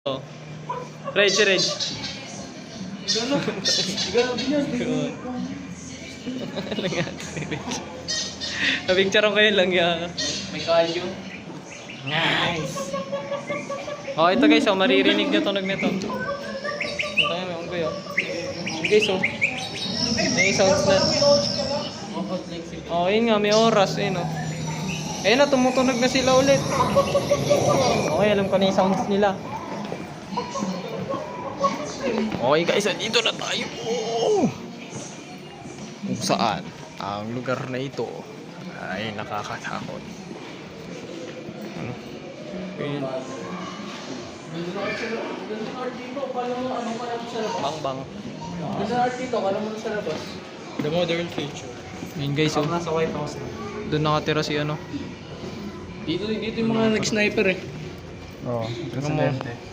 Oh. Rage, rage. Napicture ko yun lang yan. May kalyo. Nice. Oh, ito guys, oh, maririnig nyo tunog nito. Ito yung mga guys, oh. Guys, oh. May sounds na. Oh, yun nga, may oras, yun, oh. Ayun na, tumutunog na sila ulit. Okay, alam ko na yung sounds nila. Okay guys, dito na tayo. Kung saan ang lugar na ito ay nakakatakot. Ano? Ayun. Bang bang. Doon sa art dito, kala mo sa labas. The modern future. Ayun guys, oh. Nasa White House na. Doon nakatira si ano. Dito yung mga nag-sniper eh. Oo. Presidente.